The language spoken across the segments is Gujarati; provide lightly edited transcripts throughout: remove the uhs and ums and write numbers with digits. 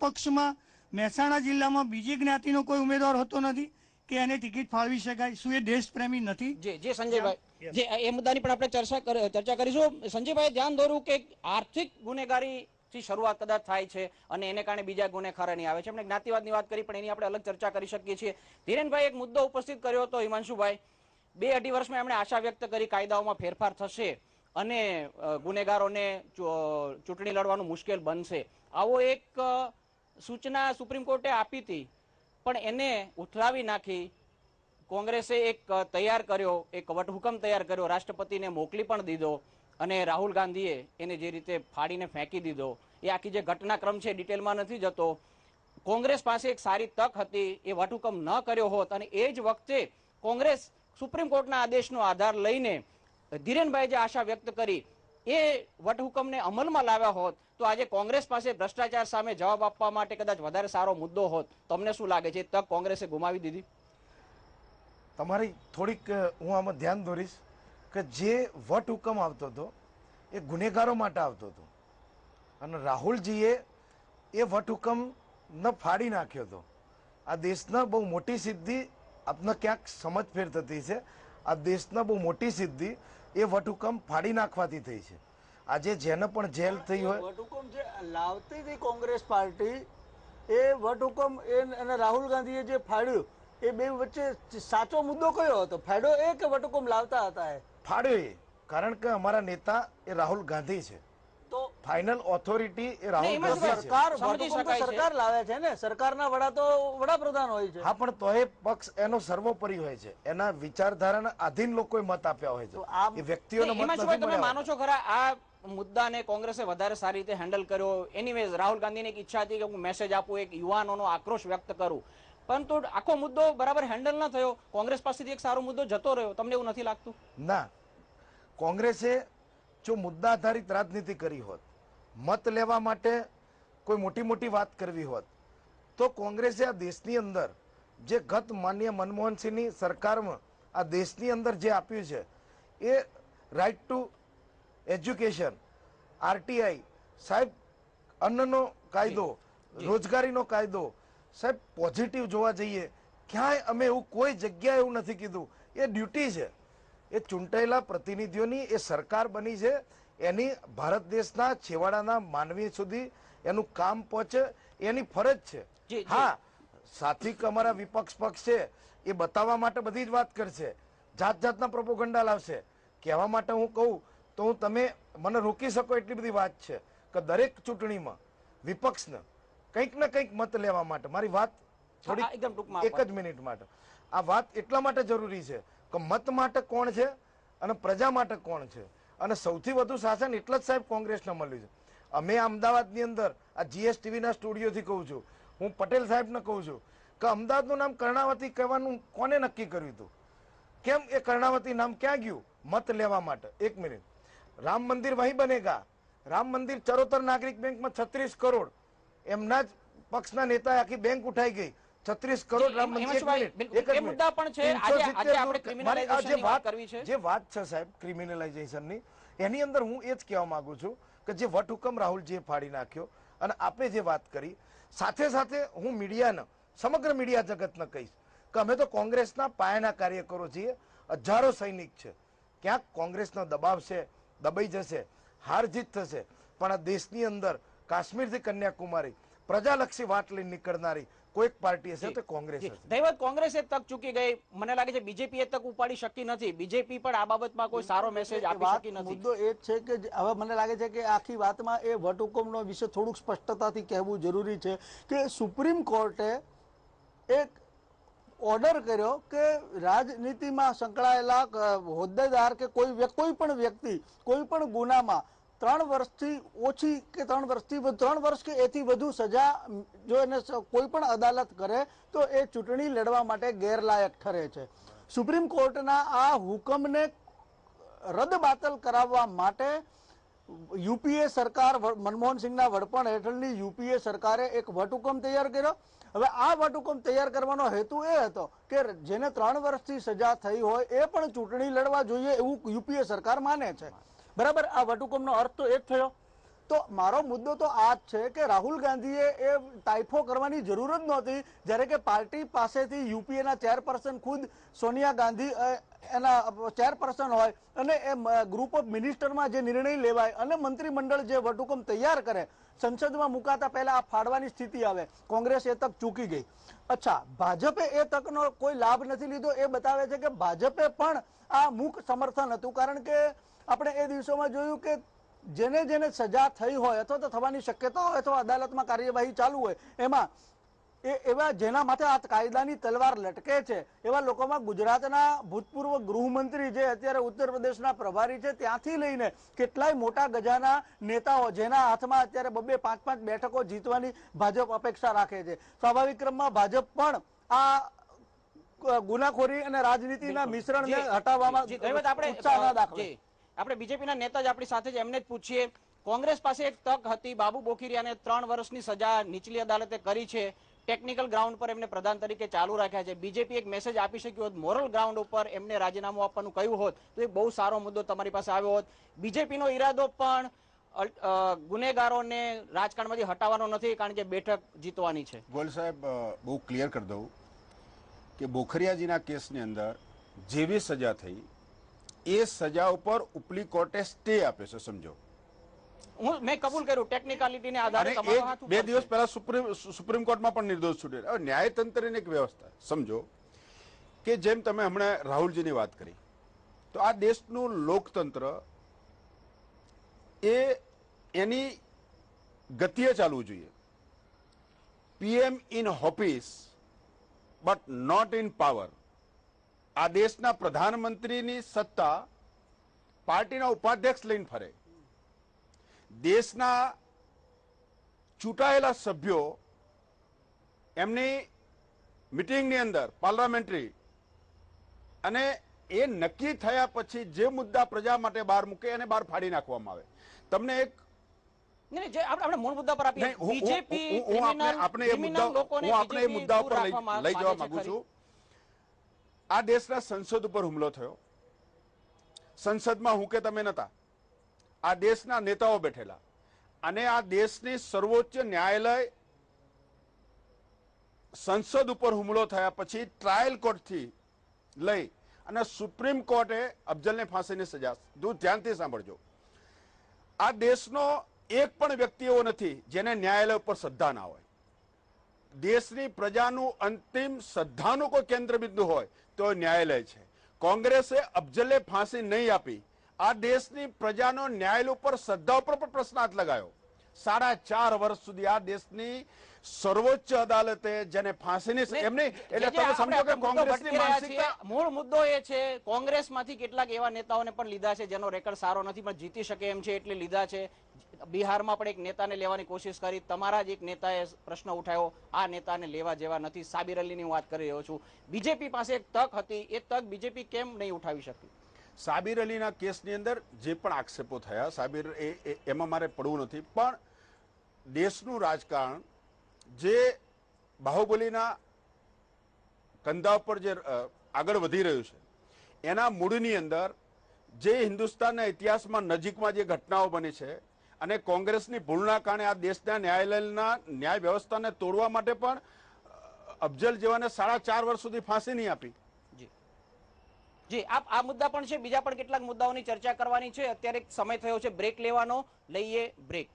પક્ષમાં મહેસાણા જિલ્લામાં બીજી જ્ઞાતિનો કોઈ ઉમેદવાર હોતો નથી કે એને ટિકિટ ફાળવી શકાય? શું એ દેશપ્રેમી નથી? જે સંજયભાઈ, જે એ મુદ્દાની પણ આપણે ચર્ચા કરીશું. સંજયભાઈ, ધ્યાન દોરું કે આર્થિક ગુનેગારી થી શરૂઆત કદાચ થાય છે અને એને કારણે બીજા ગુનેખાર નહીં આવે છે. આપણે જ્ઞાતિવાદની વાત કરી, પણ એની આપણે અલગ ચર્ચા કરી શકીએ છીએ. ધીરેનભાઈ એક મુદ્દો ઉપસ્થિત કર્યો હતો, હિમાંશુભાઈ, 2-2.5 વર્ષમાં એમણે આશા વ્યક્ત કરી કાયદાઓમાં ફેરફાર થશે અને ગુનેગારોને ચૂંટણી લડવાનું મુશ્કેલ બનશે. આવો એક સૂચના સુપ્રીમ કોર્ટે આપી હતી, પણ એને ઉથલાવી નાખી. કોંગ્રેસે એક તૈયાર કર્યો, એક વટહુકમ તૈયાર કર્યો, રાષ્ટ્રપતિને મોકલી પણ દીધો અને રાહુલ ગાંધીએ એને જે રીતે ફાડીને ફેંકી દીધો. એ આખી જે ઘટનાક્રમ છે ડિટેલમાં નથી જતો. કોંગ્રેસ પાસે એક સારી તક હતી, એ વટહુકમ ન કર્યો હોત અને એ જ વખતે કોંગ્રેસ સુપ્રીમ કોર્ટના આદેશનો આધાર લઈને ધીરેનભાઈ જે આશા વ્યક્ત કરી એ વટહુકમને અમલમાં લાવ્યા હોત તો આજે કોંગ્રેસ પાસે ભ્રષ્ટાચાર સામે જવાબ આપવા માટે કદાચ વધારે સારો મુદ્દો હોત. તમને શું લાગે છે, તક કોંગ્રેસે ગુમાવી દીધી? તમારી થોડીક હું આમાં ધ્યાન દોરીશ કે જે વટહુકમ આવતો હતો એ ગુનેગારો માટે આવતો હતો અને રાહુલજીએ એ વટહુકમ ન ફાડી નાખ્યો હતો. આ દેશના બહુ મોટી સિદ્ધિ, આપને ક્યાંક સમજફેર થતી છે. આ દેશના બહુ મોટી સિદ્ધિ એ વટહુકમ ફાડી નાખવાથી થઈ છે. આજે જેને પણ જેલ થઈ હોય, વટહુકમ જે લાવતી હતી કોંગ્રેસ પાર્ટી, એ વટહુકમ અને રાહુલ ગાંધીએ જે ફાડ્યું, એ બે વચ્ચે સાચો મુદ્દો કયો હતો? ફાડ્યો એ કે વટહુકમ લાવતા હતા? એ ફાડ્યો એ, કારણ કે અમારા નેતા એ રાહુલ ગાંધી છે. તો ફાઇનલ ઓથોરિટી એ રાહુલ ગાંધી છે. સરકાર લાવે છે ને, સરકારના વડા તો વડાપ્રધાન હોય છે. હા, પણ તો એ પક્ષ એનો સર્વોપરી હોય છે, એના વિચારધારાના આધીન લોકોએ મત આપ્યા હોય છે. એ વ્યક્તિઓનો મત નથી મળ્યો. તમે માનો છો ખરા આ મુદ્દાને કોંગ્રેસે વધારે સારી રીતે હેન્ડલ કર્યો? એનીવેઝ રાહુલ ગાંધીની એક ઈચ્છા હતી કે હું મેસેજ આપું, એક યુવાનોનો આક્રોશ વ્યક્ત કરું, પરંતુ આખો મુદ્દો બરાબર હેન્ડલ ન થયો. કોંગ્રેસ પાસેથી એક સારો મુદ્દો જતો રહ્યો. તમને એવું નથી લાગતું? ના, કોંગ્રેસે જો મુદ્દા આધારિત રાજનીતિ કરી હોત, મત લેવા માટે કોઈ મોટી મોટી વાત કરવી હોત, તો કોંગ્રેસે આ દેશની અંદર જે ગત માનનીય મનમોહનસિંહની સરકારમાં આ દેશની અંદર જે આપ્યું છે એ રાઇટ ટુ એજ્યુકેશન, આરટીઆઈ, સાહેબ અન્નનો કાયદો, રોજગારીનો કાયદો, સાહેબ પોઝિટિવ જોવા જઈએ ક્યાંય અમે એવું કોઈ જગ્યાએ એવું નથી કીધું. એ ડ્યુટી છે, એ ચૂંટાયેલા પ્રતિનિધિઓની એ સરકાર બની છે, એની ભારત દેશના છેવાડાના માનવી સુધી એનું કામ પહોંચે એની ફરજ છે. હા, સાત્વિક અમારા વિપક્ષ પક્ષ છે એ બતાવવા માટે બધી જ વાત કરશે, જાત જાતના પ્રોપોગંડા લાવશે. કહેવા માટે હું કહું તો હું તમે મને રોકી શકો એટલી બધી વાત છે કે દરેક ચૂંટણીમાં વિપક્ષને કંઈક ને કંઈક મત લેવા માટે, મારી વાત થોડી એક જ મિનિટ માટે, આ વાત એટલા માટે જરૂરી છે કે મત માટે કોણ છે અને પ્રજા માટે કોણ છે. અને સૌથી વધુ શાસન એટલા જ સાહેબ કોંગ્રેસને મળ્યું છે. અમે અમદાવાદની અંદર આ જીએસટીવીના સ્ટુડિયોથી કહું છું, હું પટેલ સાહેબને કહું છું કે અમદાવાદનું નામ કર્ણાવતી કહેવાનું કોને નક્કી કર્યું હતું? કેમ એ કર્ણાવતી નામ ક્યાં ગયું? મત લેવા માટે. એક મિનિટ, રામ મંદિર વહીં બનેગા, રામ મંદિર ચરોતર નાગરિક બેંકમાં 36 કરોડ, એમના જ પક્ષના નેતાએ આખી બેંક ઉઠાઈ ગઈ. 36 કરોડ રામ મંદિર. જે વાત છે સાહેબ ક્રિમિનલાઇઝેશનની, એની અંદર હું એ જ કહેવા માંગુ છું કે જે વટહુકમ રાહુલજીએ ફાડી નાખ્યો અને આપણે જે વાત કરી, સાથે સાથે હું મીડિયાને, સમગ્ર મીડિયા જગતને કહીશ કે અમે તો કોંગ્રેસના પાયાના કાર્યકરો છીએ, હજારો સૈનિક છે. ક્યાંક કોંગ્રેસનો દબાવ છે, દબાઈ જશે, હાર જીત થશે, પણ આ દેશની અંદર કાશ્મીરથી કન્યાકુમારી પ્રજાલક્ષી વાત લઈને નીકળનારી કોઈક પાર્ટી હશે તો કોંગ્રેસ હશે. દૈવત કોંગ્રેસે તક ચૂકી ગઈ. મને લાગે છે બીજેપી એ તક ઉપાડી શકી નથી. બીજેપી પણ આ બાબતમાં કોઈ સારો મેસેજ આપી શકી નથી. મુદ્દો એ જ છે કે હવે મને લાગે છે કે આખી વાતમાં એ વટહુકમનો વિશે થોડુંક સ્પષ્ટતાથી કહેવું જરૂરી છે કે સુપ્રીમ કોર્ટે એક ઓર્ડર કર્યો કે રાજનીતિમાં સંકળાયેલા હોદ્દેદાર કે કોઈ પણ વ્યક્તિ કોઈ પણ ગુનામાં 3 વર્ષથી ઓછી કે 3 વર્ષ કે એથી વધુ સજા જો એને કોઈ પણ અદાલત કરે તો એ ચૂંટણી લડવા માટે ગેરલાયક ઠરે છે. સુપ્રીમ કોર્ટના આ હુકમને રદ-બાતલ કરાવવા માટે યુપીએ સરકાર, મનમોહનસિંહના વડપણ હેઠળની યુપીએ સરકારે એક વટહુકમ તૈયાર કર્યો. હવે આ વટહુકમ તૈયાર કરવાનો હેતુ એ હતો કે જેને 3 વર્ષથી સજા થઈ હોય એ પણ ચૂંટણી લડવા જોઈએ એવું યુપીએ સરકાર માને છે. બરાબર, આ વટહુકમનો અર્થ તો એ જ થયો. તો મારો મુદ્દો તો આ જ છે કે રાહુલ ગાંધીએ એ તાઇફો કરવાની જરૂર જ નહોતી, જ્યારે કે પાર્ટી પાસેથી યુપીએના ચેરપર્સન ખુદ સોનિયા ગાંધી એના ચેરપર્સન હોય અને એ ગ્રુપ ઓફ મિનિસ્ટરમાં જે નિર્ણય લેવાય અને મંત્રીમંડળ જે વટહુકમ તૈયાર કરે, સંસદમાં મુકાતા પહેલા આ ફાડવાની સ્થિતિ આવે, કોંગ્રેસ એ તક ચૂકી ગઈ. અચ્છા, ભાજપે એ તકનો કોઈ લાભ નથી લીધો, એ બતાવે છે કે ભાજપે પણ આ મૂક સમર્થન હતું. કારણ કે આપણે એ દિવસોમાં જોયું કે જેને જેને સજા થઈ હોય અથવા તો થવાની શક્યતા હોય અથવા અદાલતમાં કાર્યવાહી ચાલુ હોય, એમાં એવા જેના માથે આ કાયદાની તલવાર લટકે છે એવા લોકોમાં ગુજરાતના ભૂતપૂર્વ ગૃહમંત્રી જે અત્યારે ઉત્તર પ્રદેશના પ્રભારી છે ત્યાંથી લઈને કેટલાય મોટા ગજાના નેતાઓ જેના હાથમાં અત્યારે 2-5 બેઠકો જીતવાની ભાજપ અપેક્ષા રાખે છે. સ્વાભાવિક ક્રમમાં ભાજપ પણ આ ગુનાખોરી અને રાજનીતિના મિશ્રણને હટાવવામાં ઉત્સાહ ના દાખવે. આપણે બીજેપીના નેતા જ આપણી સાથે જ એમને જ પૂછીએ. કોંગ્રેસ પાસે એક તક હતી, બાબુ બોખીરિયાને 3 વર્ષની સજા નીચલી અદાલતે કરી છે, ટેકનિકલ ગ્રાઉન્ડ પર એમને પ્રધાન તરીકે ચાલુ રાખ્યા છે. બીજેપી એક મેસેજ આપી શક્યું હોત, મોરલ ગ્રાઉન્ડ ઉપર એમને રાજીનામું આપવાનું કહ્યું હોત તો એક બહુ સારો મુદ્દો તમારી પાસે આવ્યો હોત. બીજેપીનો ઈરાદો પણ ગુનેગારોને રાજકારણમાંથી હટાવવાનો નથી, કારણ કે બેઠક જીતવાની છે. ગોયલ સાહેબ, બહુ ક્લિયર કરી દઉં કે બોખરિયાજીના કેસની અંદર જેવી સજા થઈ એ સજા ઉપર ઉપલી કોર્ટે સ્ટે આપ્યો છે. સમજો, મેં કબૂલ કર્યું ટેકનિકાલિટીને આધારે 2 દિવસ પહેલા સુપ્રીમ કોર્ટમાં પણ નિર્દોષ છૂટ્યો. હવે ન્યાયતંત્રની એક વ્યવસ્થા સમજો કે જેમ તમે હમણાં રાહુલજીની વાત કરી, તો આ દેશનું લોકતંત્ર એ એની ગતિએ ચાલવું જોઈએ. PM in office but not in power. આ દેશના પ્રધાનમંત્રીની સત્તા પાર્ટીના ઉપાધ્યક્ષ લઈને ફરે. દેશના ચૂંટાયેલા સભ્યો એમની મિટિંગની અંદર પાર્લામેન્ટરી અને એ નક્કી થયા પછી જે મુદ્દા પ્રજા માટે બહાર મૂકે એને બહાર ફાડી નાખવામાં આવે. તમને એક આપણે મૂળ મુદ્દા પર આપીએ. બીજેપી આપણે એ મુદ્દા ઉપર લઈ જવા માંગુ છું. આ દેશના સંસદ ઉપર હુમલો થયો. સંસદમાં હું કે તમે નતા, આ દેશના નેતાઓ બેઠેલા, અને આ દેશની સર્વોચ્ચ ન્યાયાલય સંસદ ઉપર હુમલો થયા પછી ટ્રાયલ કોર્ટથી લઈ અને સુપ્રીમ કોર્ટે અફજલને ફાંસીની સજા. ધ્યાનથી સાંભળજો, આ દેશનો એક પણ વ્યક્તિ એવો નથી જેને ન્યાયાલય ઉપર શ્રદ્ધા ના હોય. દેશની પ્રજાનું અંતિમ શ્રદ્ધાનું કોઈ કેન્દ્ર બિંદુ હોય તો ન્યાયાલય છે. કોંગ્રેસે અફજલે ફાંસી નહીં આપી. આ દેશની પ્રજાનો ન્યાયાલય ઉપર શ્રદ્ધા ઉપર પણ પ્રશ્નાર્થ લગાયો. 4.5 વર્ષ સુધી આ દેશની સર્વોચ્ચ અદાલતે જેને ફાંસીની એમને, એટલે તમે સમજો કે કોંગ્રેસની માનસિકતા. મૂળ મુદ્દો એ છે કોંગ્રેસમાંથી કેટલાક એવા નેતાઓને પણ લીધા છે જેનો રેકોર્ડ સારો નથી પણ જીતી શકે એમ છે એટલે લીધા છે. બિહારમાં પણ એક નેતાને લેવાની કોશિશ કરી, તમારા જ એક નેતાએ પ્રશ્ન ઉઠાવ્યો, આ નેતાને લેવા જેવા નથી. સાબિર અલીની હું વાત કરી રહ્યો છું. બીજેપી પાસે એક તક હતી, એ તક બીજેપી કેમ નહીં ઉઠાવી શકી? સાબિર અલીના કેસની અંદર જે પણ આક્ષેપો થયા, સાબિર એમાં મારે પડવું નથી, પણ દેશનું રાજકારણ જે બાહુબલીના કંધા ઉપર જે આગળ વધી રહ્યું છે એના મૂળની અંદર જે હિન્દુસ્તાનના ઇતિહાસમાં નજીકમાં જે ઘટનાઓ બની છે અને કોંગ્રેસની ભૂલના કારણે આ દેશના ન્યાયાલયના ન્યાય વ્યવસ્થાને તોડવા માટે પણ અફજલ જેવાને 4.5 વર્ષ સુધી ફાંસી નહીં આપી. જી, આ મુદ્દા પણ છે, બીજા પણ કેટલાક મુદ્દાઓની ચર્ચા કરવાની છે. અત્યારે સમય થયો છે બ્રેક લેવાનો, લઈએ બ્રેક.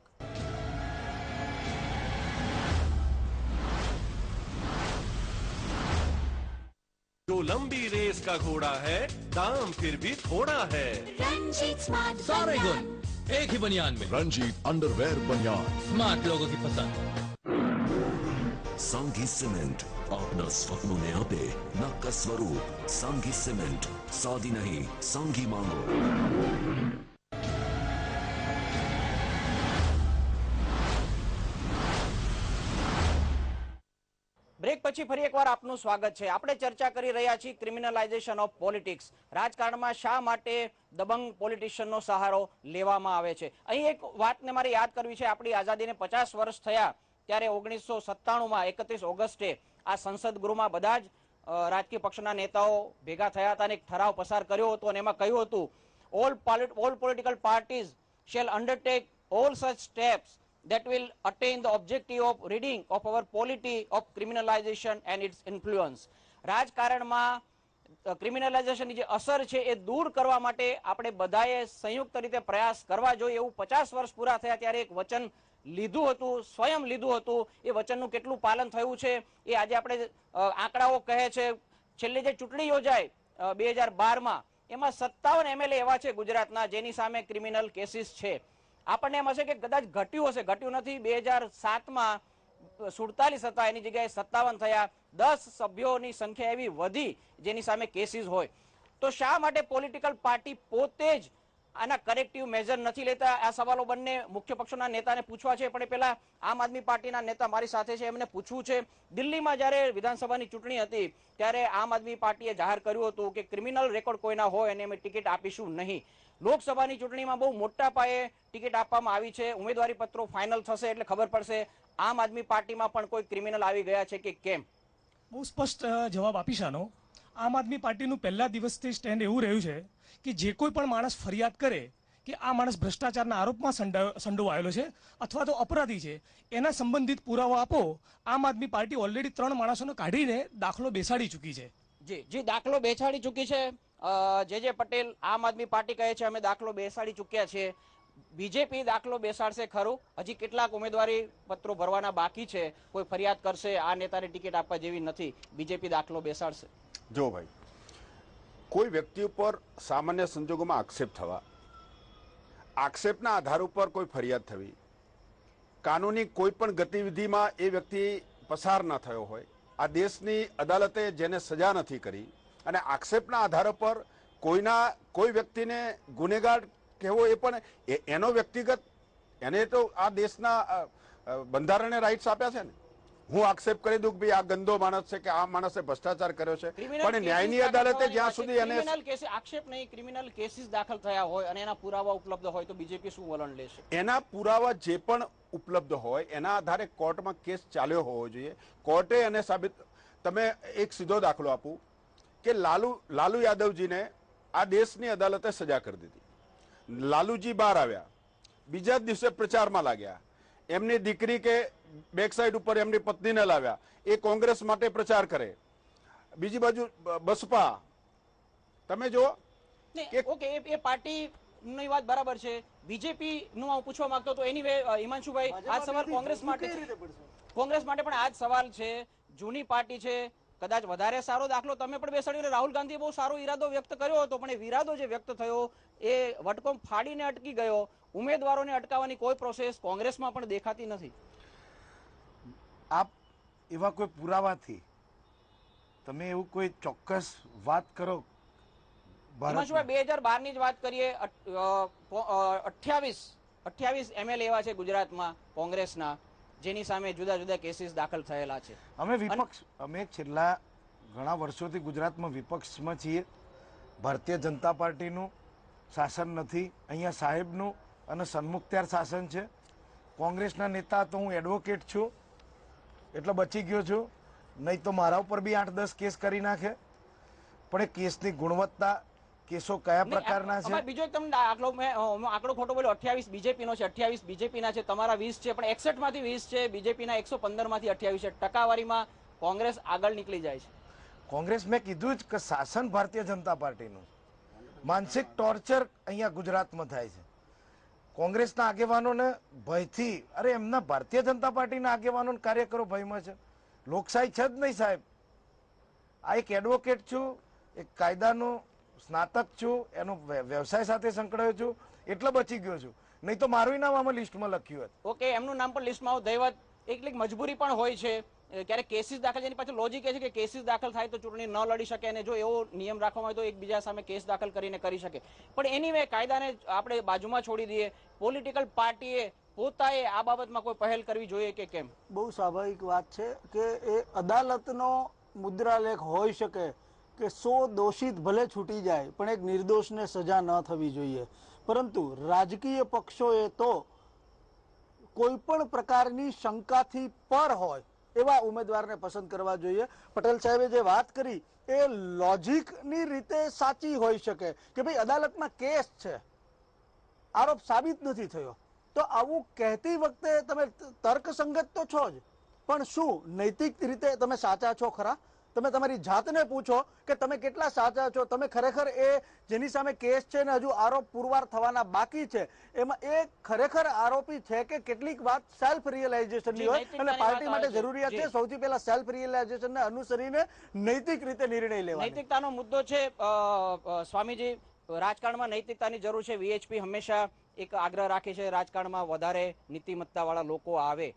जो लंबी रेस का घोड़ा है, दाम फिर भी थोड़ा है. रंजीत स्मार्ट सारे गुण एक ही बनियान में. रंजीत अंडरवेयर बनियान, स्मार्ट लोगों की पसंद. सांगी सीमेंट अपना स्वप्नों ने आपे नक्का स्वरूप. सांगी सीमेंट, सादी नहीं सांगी मांगो. બ્રેક પછી ફરી એકવાર આપનું સ્વાગત છે. આપણે ચર્ચા કરી રહ્યા છીએ ક્રિમિનલાઇઝેશન ઓફ પોલિટિક્સ. રાજકારણમાં શા માટે દબંગ પોલિટિશિયનનો સહારો લેવામાં આવે છે? અહીં એક વાતને મારે યાદ કરવી છે. આપણી આઝાદીને 50 વર્ષ થયા ત્યારે 1997માં 31 ઓગસ્ટે આ સંસદ ગૃહમાં બધા જ રાજકીય પક્ષના નેતાઓ ભેગા થયા હતા અને એક ઠરાવ પસાર કર્યો હતો અને એમાં કહ્યું હતું all political parties shall undertake all such steps that will attain the objective of ridding of our polity of criminalization and its influence. રાજકારણમાં ક્રિમિનલાઇઝેશનની જે અસર છે એ દૂર કરવા માટે આપણે બધાએ સંયુક્ત રીતે પ્રયાસ કરવા જોઈએ. એવું 50 વર્ષ પૂરા થયા ત્યારે એક વચન લીધું હતું, સ્વયં લીધું હતું. એ વચનનું કેટલું પાલન થયું છે એ આજે આપણે આંકડાઓ કહે છે. છેલ્લી જે ચૂંટણી યોજાઈ 2012માં એમાં 57 MLA એવા છે ગુજરાતના જેની સામે ક્રિમિનલ કેસીસ છે. આપણને એમ હશે કે કદાચ ઘટ્યું હશે, ઘટ્યું નથી. 2007માં 47 હતા, એની જગ્યાએ 57 થયા. 10 સભ્યોની સંખ્યા એવી વધી જેની સામે કેસીસ હોય. તો શા માટે પોલિટિકલ પાર્ટી પોતે જ આના કરેક્ટિવ મેજર નથી લેતા? આ સવાલો બંને મુખ્ય પક્ષોના નેતાને પૂછવા છે. પણ પહેલા આમ આદમી પાર્ટીના નેતા મારી સાથે છે, એમને પૂછવું છે. દિલ્હીમાં જ્યારે વિધાનસભાની ચૂંટણી હતી ત્યારે આમ આદમી પાર્ટીએ જાહેર કર્યું હતું કે ક્રિમિનલ રેકોર્ડ કોઈના હોય અને અમે ટિકિટ આપીશું નહીં. લોકસભાની ચૂંટણીમાં બહુ મોટા પાયે ટિકિટ આપવામાં આવી છે. ઉમેદવારી પત્રો ફાઇનલ થશે એટલે ખબર પડશે આમ આદમી પાર્ટીમાં પણ કોઈ ક્રિમિનલ આવી ગયા છે કે કેમ. બહુ સ્પષ્ટ જવાબ આપીશ આનો. આમ આદમી પાર્ટીનું પહેલા દિવસથી સ્ટેન્ડ એવું રહ્યું છે કે જે કોઈ પણ માણસ ફરિયાદ કરે કે આ માણસ ભ્રષ્ટાચારના આરોપમાં સંડોવાયેલો છે અથવા તો અપરાધી છે, એના સંબંધિત પુરાવા આપો. આમ આદમી પાર્ટી ઓલરેડી 3 માણસોને કાઢીને દાખલો બેસાડી ચૂકી છે. જી દાખલો બેસાડી ચૂકી છે. જે પટેલ, આમ આદમી પાર્ટી કહે છે અમે દાખલો બેસાડી ચૂક્યા છે. બીજેપી દાખલો બેસાડશે ખરું? હજી કેટલાક ઉમેદવારી પત્રો ભરવાના બાકી છે. કોઈ ફરિયાદ કરશે આ નેતાને ટિકિટ આપવા જેવી નથી, બીજેપી દાખલો બેસાડશે? જો ભાઈ, કોઈ વ્યક્તિ ઉપર સામાન્ય સંજોગોમાં આક્ષેપ થવા, આક્ષેપના આધાર ઉપર કોઈ ફરિયાદ થવી, કાનૂની કોઈ પણ ગતિવિધિમાં એ વ્યક્તિ પસાર ન થયો હોય, આ દેશની અદાલતે જેને સજા નથી કરી અને આક્ષેપના આધાર પર કોઈ વ્યક્તિને ગુનેગાર કહેવો એ પણ એનો વ્યક્તિગત, એને તો આ દેશના બંધારણે રાઇટ્સ આપ્યા છે ને. હું આક્ષેપ કરી દઉં કે ભાઈ આ ગંદો માણસ છે કે આ માણસે ભ્રષ્ટાચાર કર્યો છે, પણ ન્યાયની અદાલતે જ્યાં સુધી એને આક્ષેપ નહીં, ક્રિમિનલ કેસીસ દાખલ થયા હોય અને એના પુરાવા ઉપલબ્ધ હોય તો બીજેપી શું વલણ લેશે? એના પુરાવા જે પણ ઉપલબ્ધ હોય એના આધારે કોર્ટમાં કેસ ચાલ્યો હોવો જોઈએ. કોર્ટે એને સાબિત. તમે એક સીધો દાખલો આપું કે લાલુ યાદવજીને આ દેશની અદાલતે સજા કરી દીધી. લાલુજી બહાર આવ્યા, બીજા જ દિવસે પ્રચારમાં લાગ્યા. એમની દીકરી કે બેક સાઈડ ઉપર એમની પત્નીને લાવ્યા, એ કોંગ્રેસ માટે પ્રચાર કરે. બીજી બાજુ બસપા, તમે જો ઓકે એ પાર્ટી ની વાત બરાબર છે. બીજેપી નું હું પૂછવા માંગતો હતો. એની હિમાંશુભાઈ, આ સવાલ કોંગ્રેસ માટે પણ આ જ સવાલ છે. જૂની પાર્ટી છે, કદાચ વધારે સારો દાખલો તમે પણ બેસાડ્યો. રાહુલ ગાંધીએ બહુ સારો ઈરાદો વ્યક્ત કર્યો હતો, પણ એ ઈરાદો જે વ્યક્ત થયો એ વટકો ફાડીને અટકી ગયો. ઉમેદવારોને અટકાવવાની કોઈ પ્રોસેસ કોંગ્રેસમાં પણ દેખાતી નથી. આપ એવા કોઈ પુરાવાથી તમે એવું કોઈ ચોક્કસ વાત કરો? 2012 ની જ વાત કરીએ. 28 MLA એવા છે ગુજરાતમાં કોંગ્રેસના જેની સામે જુદા જુદા કેસીસ દાખલ થયેલા છે. અમે છેલ્લા ઘણા વર્ષોથી ગુજરાતમાં વિપક્ષમાં છીએ. ભારતીય જનતા પાર્ટીનું શાસન નથી, અહીંયા સાહેબનું અને સન્મુખત્યાર શાસન છે. કોંગ્રેસના નેતા તો હું એડવોકેટ છું એટલે બચી ગયો છું, નહીં તો મારા ઉપર બી 8-10 કેસ કરી નાખે. પણ એ કેસની ગુણવત્તા, કેસો કયા પ્રકારના છે? બીજો એક તમને આંકડો ખોટો બોલ્યો. 28 બીજેપી નો છે, 28 બીજેપી ના છે, તમારા 20 છે, પણ 61 માંથી 20 છે, બીજેપી ના 115 માંથી 28 છે. ટકાવારીમાં કોંગ્રેસ આગળ નીકળી જાય છે. કોંગ્રેસ, મેં કીધું જ કે શાસન ભારતીય જનતા પાર્ટીનું. માનસિક ટોર્ચર અહીંયા ગુજરાતમાં થાય છે. કોંગ્રેસના આગેવાનોને ભયથી, અરે એમના ભારતીય જનતા પાર્ટીના આગેવાનો કાર્યકરો ભયમાં છે. લોકશાહી છે જ નહીં સાહેબ. આ એક એડવોકેટ છું, એક કાયદાનો સ્નાતક છું, એનો વ્યવસાય સાથે સંકળાયો છું એટલે બચી ગયો છું, નહીં તો મારું નામ આમાં લિસ્ટમાં લખ્યું હતું. ઓકે, એમનું નામ પણ લિસ્ટમાં આવું દૈવત એટલી મજબૂરી પણ હોય છે. ક્યારેક કેસીસ દાખલ, જેની પાછળ લોજિક એ છે કે કેસીસ દાખલ થાય તો ચૂંટણી ન લડી શકે, અને જો એવો નિયમ રાખવામાં હોય તો એકબીજા સામે કેસ દાખલ કરીને કરી શકે. પણ એનીવે કાયદાને આપણે બાજુમાં છોડી દઈએ. પોલિટિકલ પાર્ટીએ પોતાએ આ બાબતમાં કોઈ પહેલ કરવી જોઈએ કે કેમ? બહુ સ્વાભાવિક વાત છે કે એ અદાલતનો મુદ્રાલેખ હોઈ શકે કે 100 દોષિત ભલે છૂટી જાય પણ એક નિર્દોષને સજા ન થવી જોઈએ. પરંતુ રાજકીય પક્ષોએ તો કોઈ પણ પ્રકારની શંકાથી પર હોય એવા ઉમેદવારને પસંદ કરવા જોઈએ. પટેલ સાહેબે જે વાત કરી એ લોજિકની રીતે સાચી હોઈ શકે કે ભાઈ અદાલતમાં કેસ છે, આરોપ સાબિત નથી થયો, તો આવું કહેતી વખતે તમે તર્કસંગત તો છો જ, પણ શું નૈતિક રીતે તમે સાચા છો ખરા? તમે તમારી જાતને પૂછો કે તમે કેટલા સાચા છો. તમે ખરેખર એ જેની સામે કેસ છે ને હજુ આરોપ પુરવાર થવાના બાકી છે, એમાં એ ખરેખર આરોપી છે કે કેટલીક વાત સેલ્ફ રિયલાઇઝેશનની હોય અને પાર્ટી માટે જરૂરિયાત છે સૌથી પહેલા સેલ્ફ રિયલાઇઝેશનને અનુસરીને નૈતિક રીતે નિર્ણય લેવાનો. નૈતિકતાનો મુદ્દો છે સ્વામીજી, રાજકારણમાં નૈતિકતાની જરૂર છે. વીએચપી હંમેશા એક આગ્રહ રાખે છે રાજકારણમાં વધારે નીતિમત્તા વાળા લોકો આવે,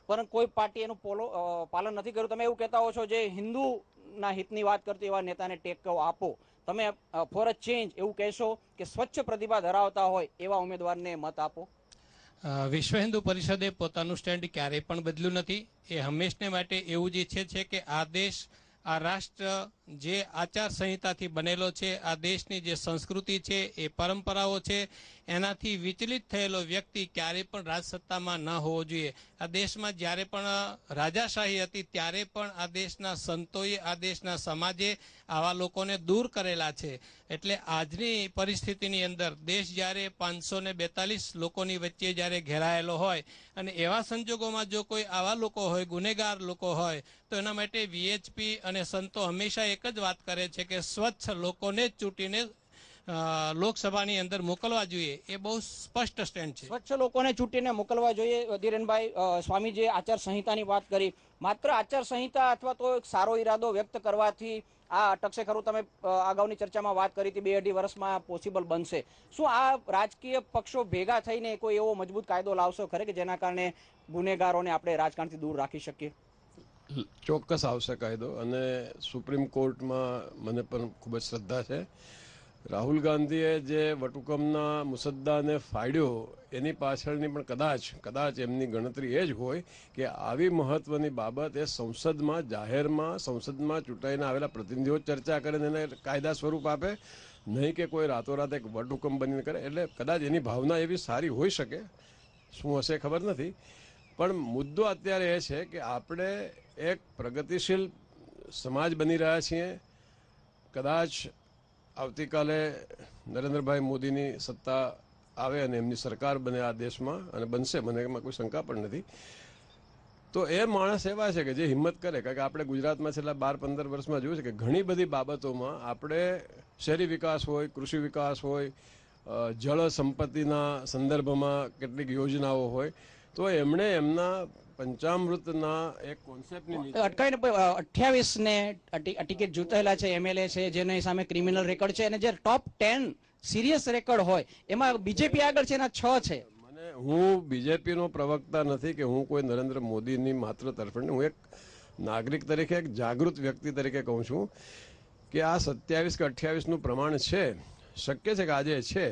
પરંતુ કોઈ પાર્ટી એનું પાલન નથી કર્યું. તમે એવું કહેતા હો છો જે હિન્દુના હિતની વાત કરતી એવા નેતાને ટેકો આપો. તમે ફોર અ ચેન્જ એવું કહેશો કે સ્વચ્છ પ્રતિભા ધરાવતા હોય એવા ઉમેદવારને મત આપો? વિશ્વ હિન્દુ પરિષદે પોતાનું સ્ટેન્ડ ક્યારેય પણ બદલ્યું નથી. એ હંમેશને માટે એવું જ ઈચ્છે છે કે આ દેશ, આ રાષ્ટ્ર જે આચાર સંહિતાથી બનેલો છે, આ દેશની જે સંસ્કૃતિ છે, એ પરંપરાઓ છે, એનાથી વિચલિત થયેલો વ્યક્તિ ક્યારેય પણ રાજસત્તામાં ન હોવો જોઈએ. આ દેશમાં જ્યારે પણ રાજાશાહી હતી ત્યારે પણ આ દેશના સંતોએ, આ દેશના સમાજે આવા લોકોને દૂર કરેલા છે. એટલે આજની પરિસ્થિતિની અંદર દેશ જ્યારે 542 લોકોની વચ્ચે જ્યારે ઘેરાયેલો હોય અને એવા સંજોગોમાં જો કોઈ આવા લોકો હોય, ગુનેગાર લોકો હોય, તો એના માટે વીએચપી અને સંતો હંમેશા એક જ વાત કરે છે કે સ્વચ્છ લોકોને ચૂંટીને લોકસભાની અંદર મોકલવા જોઈએ. એ બહુ સ્પષ્ટ સ્ટેન્ડ છે. સ્વચ્છ લોકોને ચૂંટીને મોકલવા જોઈએ. ધીરેનભાઈ, સ્વામીજીએ આચાર સંહિતાની વાત કરી. માત્ર આચાર સંહિતા અથવા તો એક સારો ઈરાદો વ્યક્ત કરવાથી આ અટકશે ખરું? તમે અગાઉની ચર્ચામાં વાત કરી હતી 2-2.5 વર્ષમાં પોસિબલ બનશે. શું આ રાજકીય પક્ષો ભેગા થઈને કોઈ એવો મજબૂત કાયદો લાવશો ખરે કે જેના કારણે ગુનેગારોને આપણે રાજકારણથી દૂર રાખી શકીએ? ચોક્કસ આવશે કાયદો, અને સુપ્રીમ કોર્ટમાં મને પણ ખૂબ જ શ્રદ્ધા છે. રાહુલ ગાંધીએ જે વટહુકમના મુસદ્દાને ફાડ્યો એની પાછળની પણ કદાચ એમની ગણતરી એ જ હોય કે આવી મહત્વની બાબત એ સંસદમાં, જાહેરમાં, સંસદમાં ચૂંટાઈને આવેલા પ્રતિનિધિઓ ચર્ચા કરે ને એને કાયદા સ્વરૂપ આપે, નહીં કે કોઈ રાતોરાત એક વટહુકમ બનીને કરે. એટલે કદાચ એની ભાવના એવી સારી હોઈ શકે, શું હશે ખબર નથી. પણ મુદ્દો અત્યારે એ છે કે આપણે એક પ્રગતિશીલ સમાજ બની રહ્યા છીએ. કદાચ આવતીકાલે નરેન્દ્રભાઈ મોદીની સત્તા આવે અને એમની સરકાર બને આ દેશમાં, અને બનશે, મને એમાં કોઈ શંકા પણ નથી. તો એ માણસ એવા છે કે જે હિંમત કરે. કારણ કે આપણે ગુજરાતમાં છેલ્લા 12-15 વર્ષમાં જોયું છે કે ઘણી બધી બાબતોમાં આપણે શહેરી વિકાસ હોય, કૃષિ વિકાસ હોય, જળ સંપત્તિના સંદર્ભમાં કેટલીક યોજનાઓ હોય, તો એમણે એમના પંચામૃતના એક કોન્સેપ્ટની અટકાઈને 28 ને ટિકિટ જીતેલા છે, એમએલએ છે જેની સામે ક્રિમિનલ રેકોર્ડ છે, અને જે ટોપ 10 સિરિયસ રેકોર્ડ હોય એમાં બીજેપી આગળ છે, એના 6 છે. હું બીજેપીનો પ્રવક્તા નથી કે હું કોઈ નરેન્દ્ર મોદીની માત્ર તરફેણ. હું એક નાગરિક તરીકે, એક જાગૃત વ્યક્તિ તરીકે કહું છું કે આ 27 કે 28નું પ્રમાણ છે, શક્ય છે કે આજે છે,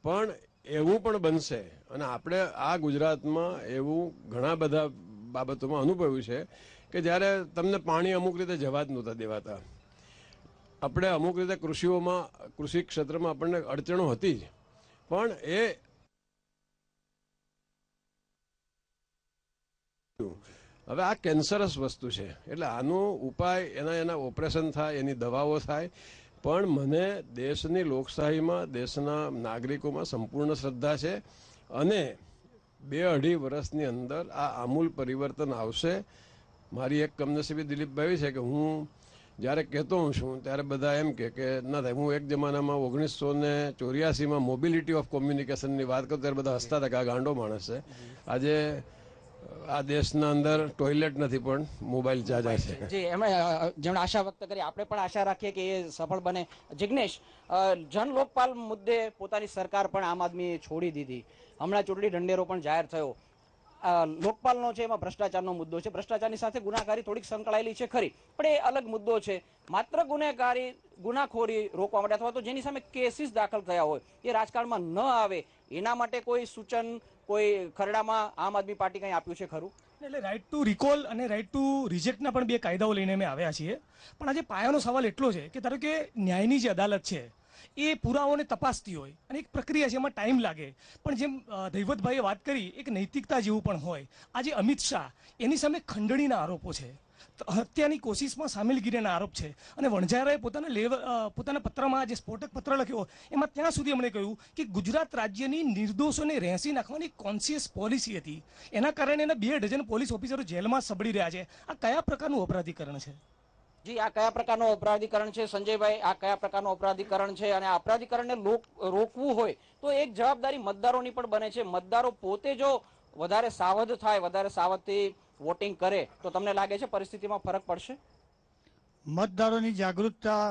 પણ એવું પણ બનશે. અને આપણે આ ગુજરાતમાં એવું ઘણા બધા બાબતોમાં અનુભવ્યું છે કે જ્યારે તમને પાણી અમુક રીતે જવા જ નહોતા દેવાતા. આપણે અમુક રીતે કૃષિ ક્ષેત્રમાં આપણને અડચણો હતી જ, પણ એ હવે આ કેન્સરસ વસ્તુ છે. એટલે આનો ઉપાય એના ઓપરેશન થાય, એની દવાઓ થાય. પણ મને દેશની લોકશાહીમાં, દેશના નાગરિકોમાં સંપૂર્ણ શ્રદ્ધા છે, અને 2-2.5 વર્ષની અંદર આ આમૂલ પરિવર્તન આવશે. મારી એક કમનસીબી દિલીપભાઈ છે કે હું જ્યારે કહેતો હું છું ત્યારે બધા એમ કે ના થાય. હું એક જમાનામાં 1984માં મોબિલિટી ઓફ કોમ્યુનિકેશનની વાત કરું ત્યારે બધા હસતા હતા કે આ ગાંડો માણસ છે. આજે આ દેશના અંદર ટોયલેટ નથી પણ મોબાઈલ જાજા છે. જી, જેમણે આશા વ્યક્ત કરી, આપણે પણ આશા રાખીએ કે એ સફળ બને. જિગ્નેશ, જન લોકપાલ મુદ્દે પોતાની સરકાર પણ આમ આદમી છોડી દીધી. હમણાં ચૂંટણી ઢંઢેરો પણ જાહેર થયો. લોકપાલનો છે, એમાં ભ્રષ્ટાચારનો મુદ્દો છે. ભ્રષ્ટાચારની સાથે ગુનાખોરી થોડીક સંકળાયેલી છે ખરી, પણ એ અલગ મુદ્દો છે. માત્ર ગુનાખોરી રોકવા માટે અથવા તો જેની સામે કેસીસ દાખલ થયા હોય એ રાજકારણમાં ન આવે એના માટે કોઈ સૂચન, કોઈ ખરડામાં આમ આદમી પાર્ટી કંઈ આપ્યું છે ખરું? એટલે રાઇટ ટુ રિકોલ અને રાઇટ ટુ રિજેક્ટના પણ 2 કાયદાઓ લઈને અમે આવ્યા છીએ. પણ આજે પાયાનો સવાલ એટલો છે કે ધારો કે ન્યાયની જે અદાલત છે એ પુરાવાઓને તપાસતી હોય અને એક પ્રક્રિયા છે, એમાં ટાઈમ લાગે. પણ જેમ દૈવતભાઈએ વાત કરી, એક નૈતિકતા જેવું પણ હોય. આજે અમિત શાહ, એની સામે ખંડણીના આરોપો છે, હત્યાની કોશિશમાં સામેલગીરીના આરોપ છે, અને વણઝારાએ પોતાના પત્રમાં જે સ્ફોટક પત્ર લખ્યો એમાં ત્યાં સુધી એમણે કહ્યું કે ગુજરાત રાજ્યની નિર્દોષોને રહેસી નાખવાની કોન્શિયસ પોલિસી હતી, એના કારણે એના 2 ડઝન પોલીસ ઓફિસરો જેલમાં સબડી રહ્યા છે. આ કયા પ્રકારનું અપરાધીકરણ છે? જી, આ કયા પ્રકારનું અપરાધીકરણ છે સંજયભાઈ? આ કયા પ્રકારનું અપરાધીકરણ છે? અને આ અપરાધીકરણને રોકવું હોય તો એક જવાબદારી મતદારોની પણ બને છે. મતદારો પોતે જો વધારે સાવધ થાય, વધારે સાવધથી વોટિંગ કરે તો તમને લાગે છે પરિસ્થિતિમાં ફરક પડશે? મતદારોની જાગૃતતા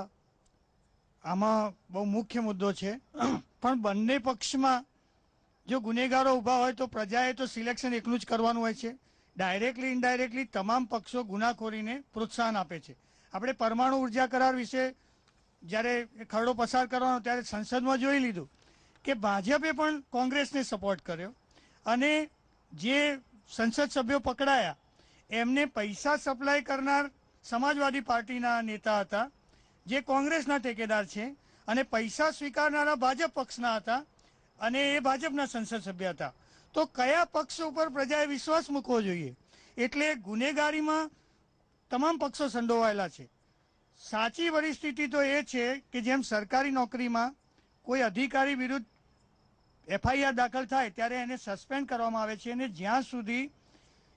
આમાં બહુ મુખ્ય મુદ્દો છે. પણ બંને પક્ષમાં જો ગુનેગારો ઊભા હોય તો પ્રજાએ તો સિલેક્શન એકલું જ કરવાનું હોય છે. ડાયરેક્ટલી ઇનડાયરેક્ટલી તમામ પક્ષો ગુનાખોરીને પ્રોત્સાહન આપે છે. આપણે પરમાણુ ઉર્જા કરાર વિશે જ્યારે ખરડો પસાર કરવાનો ત્યારે સંસદમાં જોઈ લીધું કે ભાજપે પણ કોંગ્રેસને સપોર્ટ કર્યો, અને જે સંસદ સભ્યો પકડાયા એમને પૈસા સપ્લાય કરનાર સમાજવાદી પાર્ટીના નેતા હતા, જે કોંગ્રેસના ઠેકેદાર છે, અને પૈસા સ્વીકારનારા ભાજપ પક્ષના હતા, અને એ ભાજપના સંસદ સભ્ય હતા. તો કયા પક્ષ ઉપર પ્રજાએ વિશ્વાસ મૂકવો જોઈએ? એટલે ગુનેગારીમાં તમામ પક્ષો સંડોવાયેલા છે. સાચી પરિસ્થિતિ તો એ છે કે જેમ સરકારી નોકરીમાં કોઈ અધિકારી વિરુદ્ધ FIR દાખલ થાય ત્યારે એને સસ્પેન્ડ કરવામાં આવે છે, અને જ્યાં સુધી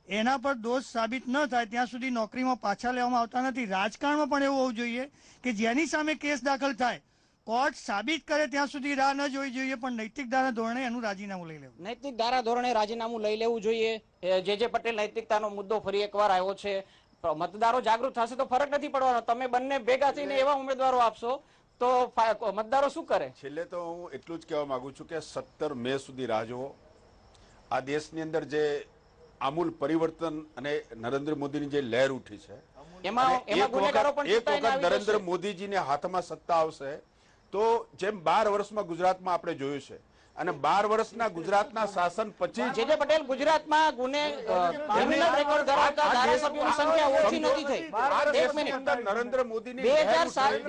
એના પર દોષ સાબિત ન થાય ત્યાં સુધી નોકરીમાં પાછા લેવામાં આવતા નથી. રાજકારણમાં પણ એવું હોવું જોઈએ કે જેની સામે કેસ દાખલ થાય, કોર્ટ સાબિત કરે ત્યાં સુધી રાહ ન જોવી જોઈએ, પણ નૈતિક ધારા ધોરણે એનું રાજીનામું લઈ લેવું. નૈતિક ધારા ધોરણે રાજીનામું લઈ લેવું જોઈએ. જે પટેલ, નૈતિકતાનો મુદ્દો ફરી એકવાર આવ્યો છે. મતદારો જાગૃત થશે તો ફરક નથી પડવાનો. તમે બંને ભેગા થઈને એવા ઉમેદવારો આપશો તો મતદારો શું કરે? છેલ્લે તો હું એટલું જ કહેવા માંગુ છું કે 17 મે સુધી રાહ જુઓ. આ દેશની અંદર જે આમૂલ પરિવર્તન અને નરેન્દ્ર મોદીની જે લહેર ઉઠી છે, એમાં ગુનેગારો પણ એક વખત નરેન્દ્ર મોદીજીને હાથમાં સત્તા આવશે તો જેમ 12 વર્ષમાં ગુજરાતમાં આપણે જોયું છે, અને 12 વર્ષના ગુજરાતના શાસન પછી જે પટેલ, ગુજરાતમાં ક્રિમિનલ રેકોર્ડ ધરાવતા ધારાસભ્યોની સંખ્યા ઓછી નથી થઈ. એક મિનિટ, નરેન્દ્ર મોદીની 2007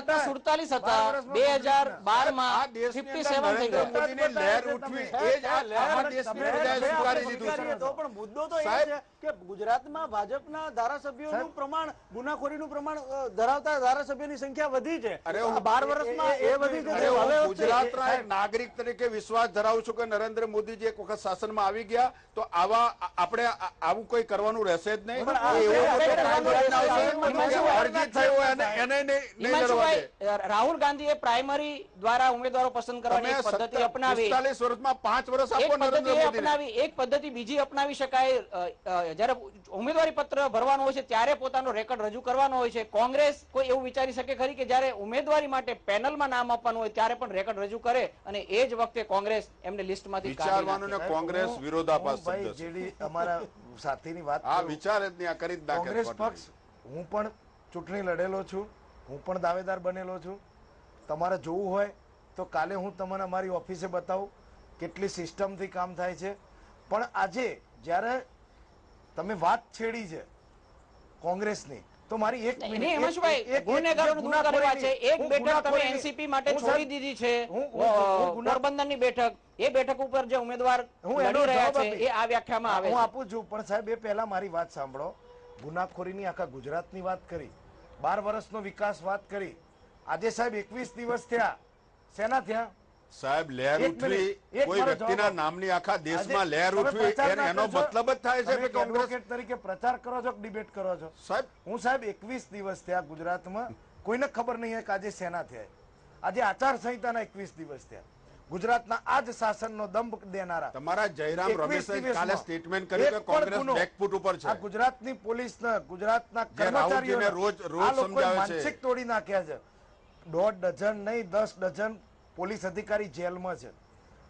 માં 47 હતા, 2012 માં 57 થઈ ગયા. મોદીની લહેર ઉઠવી એ જ આ દેશની પ્રજાએ સ્વીકારી લીધું છે. તો પણ મુદ્દો તો એ છે કે ગુજરાતમાં ભાજપના ધારાસભ્યોનું પ્રમાણ, ગુનાખોરીનું પ્રમાણ ધરાવતા ધારાસભ્યોની સંખ્યા વધી છે. 12 વર્ષમાં એ વધી છે. હું ગુજરાતના એક નાગરિક તરીકે વિશ્વાસ ધરાવું છું કે નરેન્દ્ર મોદીજી એક વખત શાસનમાં આવી ગયા તો આપણે આવું કોઈ કરવાનું રહેશે જ નહીં. રાહુલ ગાંધીએ પ્રાઇમરી દ્વારા ઉમેદવારો પસંદ કરવાની એક પદ્ધતિ અપનાવી. 45 વર્ષમાં 5 વર્ષ આપો નરેન્દ્ર મોદીને. એક પદ્ધતિ બીજી અપનાવી શકાય. જ્યારે ઉમેદવારી પત્ર ભરવાનું હોય છે ત્યારે પોતાનો રેકોર્ડ રજૂ કરવાનો હોય છે. કોંગ્રેસ કોઈ એવું વિચારી શકે ખરી કે જ્યારે ઉમેદવારી માટે પેનલમાં નામ આપવાનું હોય ત્યારે પણ રેકોર્ડ રજૂ કરે, અને એ જ વખતે કોંગ્રેસ એમને લિસ્ટમાંથી વિચારવાનું ને કોંગ્રેસ વિરોધાભાસ શબ્દ છે. જેડી અમારા સાથીની વાત આ વિચાર જ નહીં, આ કરી જ નાખે. કોંગ્રેસ પક્ષ, હું પણ ચૂંટણી લડેલો છું, હું પણ દાવેદાર બનેલો છું. તમારે જોવું હોય તો કાલે હું તમને અમારી ઓફિસે બતાવું કેટલી સિસ્ટમથી કામ થાય છે. પણ આજે જ્યારે તમે વાત છેડી છે કોંગ્રેસની, તો મારી એક પોરબંદરની બેઠક, એ બેઠક ઉપર જે ઉમેદવાર લડી રહ્યા છે એ આ વ્યાખ્યામાં આવે. હું આપું છું, પણ સાહેબ એ પહેલા મારી વાત સાંભળો. ગુનાખોરીની આખા ગુજરાતની વાત કરી, 12 વર્ષનો વિકાસ વાત કરી. આજે સાહેબ 21 દિવસ થયા, શેના થયા સાહેબ? લહેર ઉઠવી, કોઈ વ્યક્તિના નામની આખા દેશમાં લહેર ઉઠવી, એનો મતલબ જ થાય છે કે કોંગ્રેસ તરીકે પ્રચાર કરો છો, ડિબેટ કરો છો સાહેબ? હું સાહેબ 21 દિવસ થયા ગુજરાતમાં, કોઈને ખબર નહીં કે આજે શેના થયા. આજે આચાર સંહિતાના 21 દિવસ થયા. ગુજરાતના આજ શાસનનો દંભ દેનારા તમારા જયરામ રમેશે કાલે સ્ટેટમેન્ટ કર્યું કે કોંગ્રેસ બેકફૂટ ઉપર છે. આ ગુજરાતની પોલીસના, ગુજરાતના કર્મચારીઓને રોજ સમજાવે છે, માનસિક તોડી નાખ્યા છે. 1.5 ડઝન નહીં 10 ડઝન પોલીસ અધિકારી જેલમાં છે.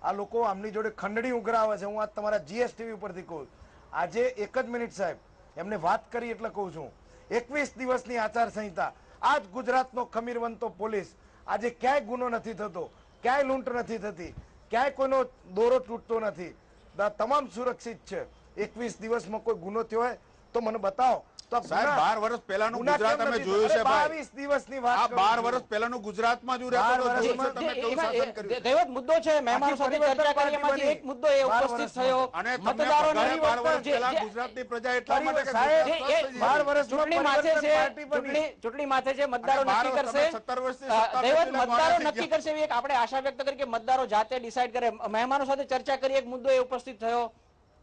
આ લોકો આમની જોડે ખંડણી ઉઘરાવે છે. હું આ તમારા GSTV ઉપરથી કહું. આજે 1 જ મિનિટ સાહેબ, એમને વાત કરી એટલે કહું છું, 21 દિવસની આચાર સંહિતા, આજ ગુજરાતનો ખમીરવંતો પોલીસ, આજે ક્યાંય ગુનો નથી થતો, ક્યાંય લૂંટ નથી થતી, ક્યાંય કોઈનો દોરો તૂટતો નથી, તમામ સુરક્ષિત છે. 21 દિવસમાં કોઈ ગુનો થયો હોય તો મને બતાવો. તો સાહેબ 12 વર્ષ પહેલાનું ગુજરાત અમે જોયું છે ભાઈ. 22 દિવસની વાત આ કરું 12 છું. વર્ષ પહેલાનું ગુજરાતમાં જ રહેતો હતો. તમે કેવું શાસન કર્યું છે? દૈવત મુદ્દો છે, મહેમાનો સાથે ચર્ચા કરી એમાંથી એક મુદ્દો એ ઉપસ્થિત થયો. અને તમને મતદારોની પગારે 12 વર્ષ પહેલા જે- ગુજરાતની પ્રજા એટલા માટે કે સાહેબ, ગુજરાત જે- સ્વસ્થ બાર છે. વર્ષમાં ચૂંટણી માથે છે, પાર્ટી બની. ચૂંટણી માથે છે, મતદારો અને 12 નક્કી કરશે. તમે 17 વર્ષથી સત્તા દૈવત નથી, મતદારો એટલે નક્કી કરશે એવી એક આપણે આશા વ્યક્ત કરી કે મતદારો જાતે ડિસાઈડ કરે. મહેમાનો સાથે ચર્ચા કરી એક મુદ્દો એ ઉપસ્થિત થયો,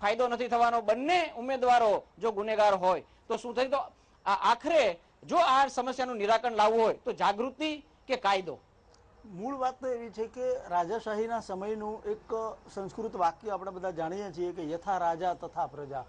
ફાયદો નથી થવાનો. બંને ઉમેદવારો જો ગુનેગાર હોય તો શું થાય? તો આખરે જો આ સમસ્યાનું નિરાકરણ લાવવું હોય તો જાગૃતિ કે કાયદો? મૂળ વાત તો એવી છે કે રાજાશાહીના સમયનું એક સંસ્કૃત વાક્ય આપણે બધા જાણીએ છીએ કે યથા રાજા તથા પ્રજા.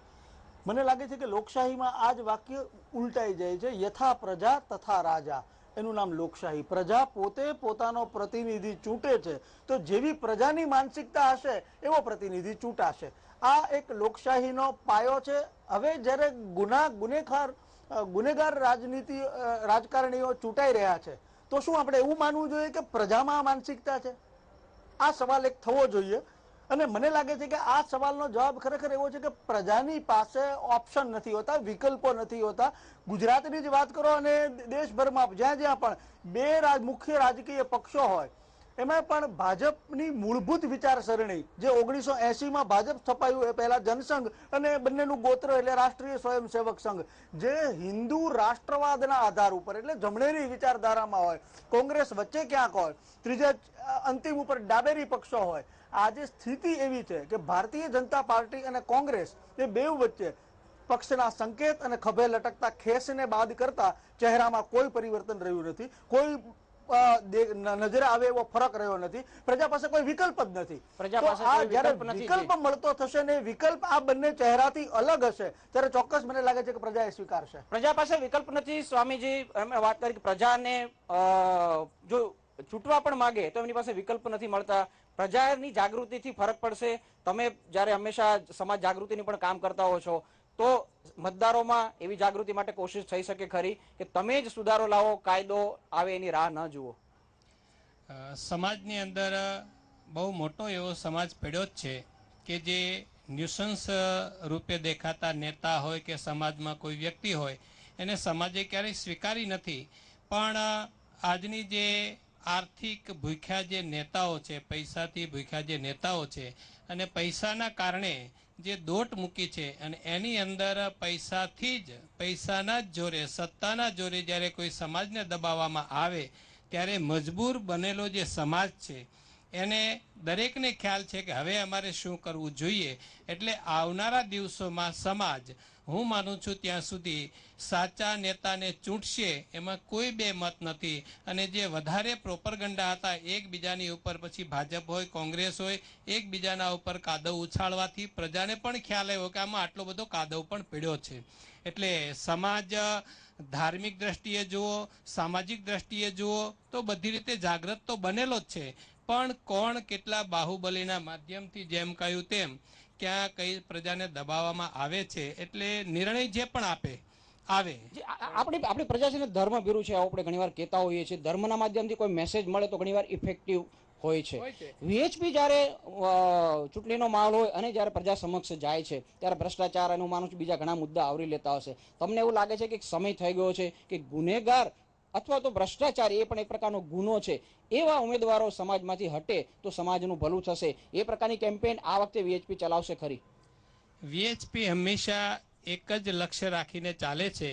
મને લાગે છે કે લોકશાહીમાં આ જ વાક્ય ઉલટાઈ જાય છે, યથા પ્રજા તથા રાજા. એનું નામ લોકશાહી. પ્રજા પોતે પોતાનો પ્રતિનિધિ ચૂંટે છે, તો જેવી પ્રજાની માનસિકતા હશે એવો પ્રતિનિધિ ચૂંટાશે. આ એક લોકશાહીનો પાયો છે. હવે જ્યારે ગુનેગાર રાજકારણીઓ ચૂંટાઈ રહ્યા છે તો શું આપણે એવું માનવું જોઈએ કે પ્રજામાં આ માનસિકતા છે? આ સવાલ એક થવો જોઈએ. અને મને લાગે છે કે આ સવાલનો જવાબ ખરેખર એવો છે કે પ્રજાની પાસે ઓપ્શન નથી હોતા, વિકલ્પો નથી હોતા. ગુજરાતની જ વાત કરો અને દેશભરમાં જ્યાં જ્યાં પણ બે મુખ્ય રાજકીય પક્ષો હોય એમાં પણ ભાજપની મૂળભૂત વિચારસરણી જે 1980માં ભાજપ સ્થપાયું એ પહેલા જનસંઘ અને બંનેનું ગોત્ર એટલે રાષ્ટ્રીય સ્વયંસેવક સંઘ, જે હિન્દુ રાષ્ટ્રવાદના આધાર ઉપર એટલે જમણેરી વિચારધારામાં હોય, કોંગ્રેસ વચ્ચે ક્યાંક હોય, ત્રીજા અંતિમ ઉપર ડાબેરી પક્ષો હોય. આજે સ્થિતિ એવી છે કે ભારતીય જનતા પાર્ટી અને કોંગ્રેસ એ બેઉ વચ્ચે પક્ષના સંકેત અને ખભે લટકતા ખેસને બાદ કરતા ચહેરામાં કોઈ પરિવર્તન રહ્યું નથી, કોઈ નજરે આવે એવો ફરક રહ્યો નથી. પ્રજા પાસે કોઈ વિકલ્પ જ નથી. વિકલ્પ મળતો થશે ને વિકલ્પ આ બંને ચહેરાથી અલગ હશે ત્યારે ચોક્કસ મને લાગે છે કે પ્રજા એ સ્વીકારશે. પ્રજા પાસે વિકલ્પ નથી. સ્વામીજી અમે વાત કરી કે પ્રજાને જો છૂટવા પણ માંગે તો એમની પાસે વિકલ્પ નથી મળતા. પ્રજાની જાગૃતિથી ફરક પડશે. તમે જ્યારે હંમેશા સમાજ જાગૃતિની પણ કામ કરતા હો છો તો મતદારોમાં એવી જાગૃતિ માટે કોશિશ થઈ શકે ખરી કે તમે જ સુધારો લાવો, કાયદો આવે એની રાહ ન જુઓ? સમાજની અંદર બહુ મોટો એવો સમાજ પડ્યો જ છે કે જે ન્યુસન્સ રૂપે દેખાતા નેતા હોય કે સમાજમાં કોઈ વ્યક્તિ હોય એને સમાજે ક્યારેય સ્વીકારી નથી. પણ આજની જે આર્થિક ભૂખ્યા જે નેતાઓ છે, પૈસાથી ભૂખ્યા જે નેતાઓ છે અને પૈસાના કારણે જે દોટ મૂકી છે અને એની અંદર પૈસાથી જ પૈસાના જ જોરે, સત્તાના જોરે જ્યારે કોઈ સમાજને દબાવવામાં આવે ત્યારે મજબૂર બનેલો જે સમાજ છે એને દરેકને ખ્યાલ છે કે હવે અમારે શું કરવું જોઈએ. એટલે આવનારા દિવસોમાં સમાજ, હું માનું છું ત્યાં સુધી, સાચા નેતાને ચૂંટશે એમાં કોઈ બે મત નથી. અને જે વધારે પ્રોપરગંડા હતા એકબીજાની ઉપર, પછી ભાજપ હોય કોંગ્રેસ હોય, એકબીજાના ઉપર કાદવ ઉછાળવાથી પ્રજાને પણ ખ્યાલ આવ્યો કે આમાં આટલો બધો કાદવ પણ પડ્યો છે. એટલે સમાજ ધાર્મિક દ્રષ્ટિએ જુઓ, સામાજિક દ્રષ્ટિએ જુઓ તો બધી રીતે જાગૃત તો બનેલો જ છે. પણ કોણ કેટલા બાહુબલીના માધ્યમથી જેમ કહ્યું તેમ ક્યાં કઈ પ્રજાને દબાવવામાં આવે છે એટલે નિર્ણય જે પણ આવે. આપણી પ્રજા છે ને ધર્મ ભીરું છે, આપણે ઘણીવાર કહેતા હોઈએ છીએ. ધર્મના માધ્યમથી કોઈ મેસેજ મળે તો ઘણીવાર ઇફેક્ટિવ હોય છે. વીએચપી જ્યારે ચૂંટણીનો માહોલ હોય અને જ્યારે પ્રજા સમક્ષ જાય છે ત્યારે ભ્રષ્ટાચાર અને હું માનું છું બીજા ઘણા મુદ્દા આવરી લેતા હશે. તમને એવું લાગે છે કે સમય થઈ ગયો છે કે ગુનેગાર અથવા તો ભ્રષ્ટાચારી એ પણ એક પ્રકારનો ગુનો છે એવા ઉમેદવારો સમાજમાંથી હટે તો સમાજનું ભલું થશે? એ પ્રકારની કેમ્પેન આ વખતે વીએચપી ચલાવશે ખરી? વીએચપી હંમેશા એક જ લક્ષ્ય રાખીને ચાલે છે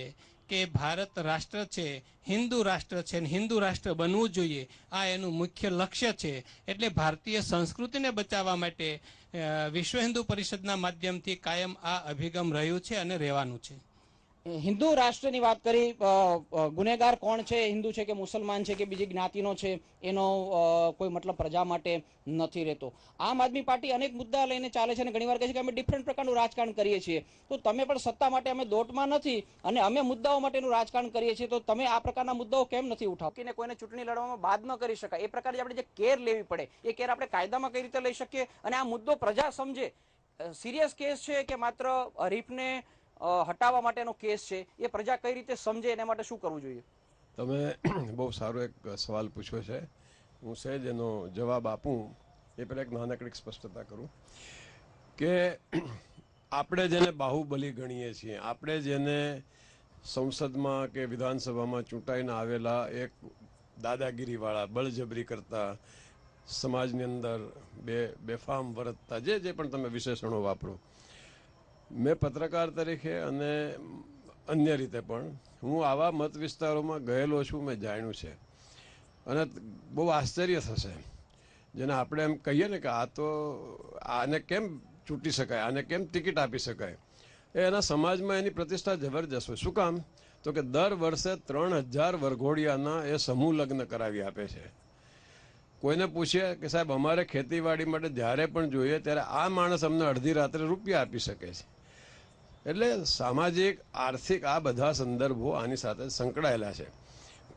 કે ભારત રાષ્ટ્ર છે, હિન્દુ રાષ્ટ્ર છે, હિન્દુ રાષ્ટ્ર બનવું જોઈએ. આ એનું મુખ્ય લક્ષ્ય છે. એટલે ભારતીય સંસ્કૃતિને બચાવવા માટે વિશ્વ હિન્દુ પરિષદના માધ્યમથી કાયમ આ અભિગમ રહ્યું છે અને રહેવાનું છે. હિન્દુ રાષ્ટ્રની વાત કરી, ગુનેગાર કોણ છે, હિન્દુ છે કે મુસલમાન છે કે બીજી જ્ઞાતિનો છે, એનો કોઈ મતલબ પ્રજા માટે નથી રહેતો. આમ આદમી પાર્ટી અનેક મુદ્દા લઈને ચાલે છે અને ઘણીવાર કહે છે કે અમે ડિફરન્ટ પ્રકારનું રાજકારણ કરીએ છીએ. તો તમે પણ સત્તા માટે અમે દોટમાં નથી અને અમે મુદ્દાઓ માટેનું રાજકારણ કરીએ છીએ, તો તમે આ પ્રકારના મુદ્દાઓ કેમ નથી ઉઠાવતા? કોઈને ચૂંટણી લડવામાં બાદ ન કરી શકાય એ પ્રકારની આપણે જે કેર લેવી પડે એ કેર આપણે કાયદામાં કઈ રીતે લઈ શકીએ અને આ મુદ્દો પ્રજા સમજે સિરિયસ કેસ છે કે માત્ર હરીફને હટાવવા માટેનો કેસ છે, એ પ્રજા કઈ રીતે સમજે એના માટે શું કરવું જોઈએ? તમે બહુ સારો એક સવાલ પૂછ્યો છે. હું સહેજ એનો જવાબ આપું એ પહેલાં એક નાનકડી સ્પષ્ટતા કરું કે આપણે જેને બાહુબલી ગણીએ છીએ, આપણે જેને સંસદમાં કે વિધાનસભામાં ચૂંટાઈને આવેલા એક દાદાગીરીવાળા બળજબરી કરતા સમાજની અંદર બેફામ વર્તતા જે પણ તમે વિશેષણો વાપરો, મેં પત્રકાર તરીકે અને અન્ય રીતે પણ હું આવા મત વિસ્તારોમાં ગયેલો છું, મેં જાણ્યું છે. અને બહુ આશ્ચર્ય થશે જેને આપણે એમ કહીએ ને કે આ તો આને કેમ ચૂંટી શકાય, આને કેમ ટિકિટ આપી શકાય. એના સમાજમાં એની પ્રતિષ્ઠા જબરજસ્ત હોય. શું કામ? તો કે દર વર્ષે 3000 વરઘોડિયાના એ સમૂહ લગ્ન કરાવી આપે છે. કોઈને પૂછીએ કે સાહેબ અમારે ખેતીવાડી માટે જ્યારે પણ જોઈએ ત્યારે આ માણસ અમને અડધી રાત્રે રૂપિયા આપી શકે છે. એટલે સામાજિક આર્થિક આ બધા સંદર્ભો આની સાથે સંકળાયેલા છે.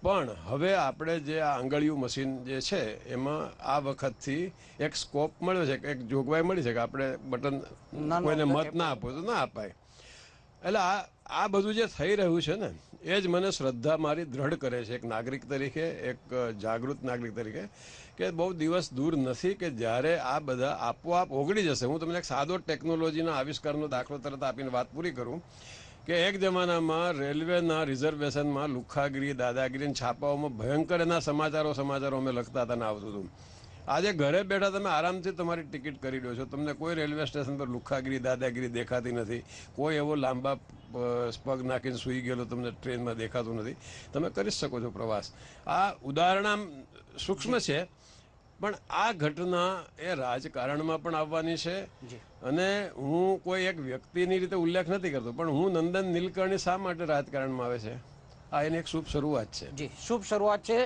પણ હવે આપણે જે આ આંગળીયું મશીન જે છે એમાં આ વખતથી એક સ્કોપ મળ્યો છે, એક જોગવાઈ મળી છે કે આપણે બટન કોઈને મત ના આપો તો ના અપાય. એટલે આ બધું જે થઈ રહ્યું છે ને એ જ મને શ્રદ્ધા મારી દ્રઢ કરે છે એક નાગરિક તરીકે, એક જાગૃત નાગરિક તરીકે, કે બહુ દિવસ દૂર નથી કે જ્યારે આ બધા આપોઆપ ઓગળી જશે. હું તમને એક સાદો ટેકનોલોજીના આવિષ્કારનો દાખલો તરત આપીને વાત પૂરી કરું કે એક જમાનામાં રેલવેના રિઝર્વેશનમાં લુખ્ખાગીરી, દાદાગીરી છાપાઓમાં ભયંકર એના સમાચારો અમે લખતા હતા ને આવતું હતું. આજે ઘરે બેઠા તમે આરામથી તમારી ટિકિટ કરી દો છો. તમને કોઈ રેલવે સ્ટેશન પર લુખ્ખાગીરી, દાદાગીરી દેખાતી નથી. કોઈ એવો લાંબા પગ નાખીને સૂઈ ગયેલો તમને ટ્રેનમાં દેખાતું નથી. તમે કરી શકો છો પ્રવાસ. આ ઉદાહરણ આમ સૂક્ષ્મ છે, પણ આ ઘટના એ રાજકારણમાં પણ આવવાની છે. અને હું કોઈ એક વ્યક્તિની રીતે ઉલ્લેખ નથી કરતો, પણ હું નંદન નીલકર્ણી શા માટે રાજકારણમાં આવે છે, આ એની એક શુભ શરૂઆત છે. જી, શુભ શરૂઆત છે.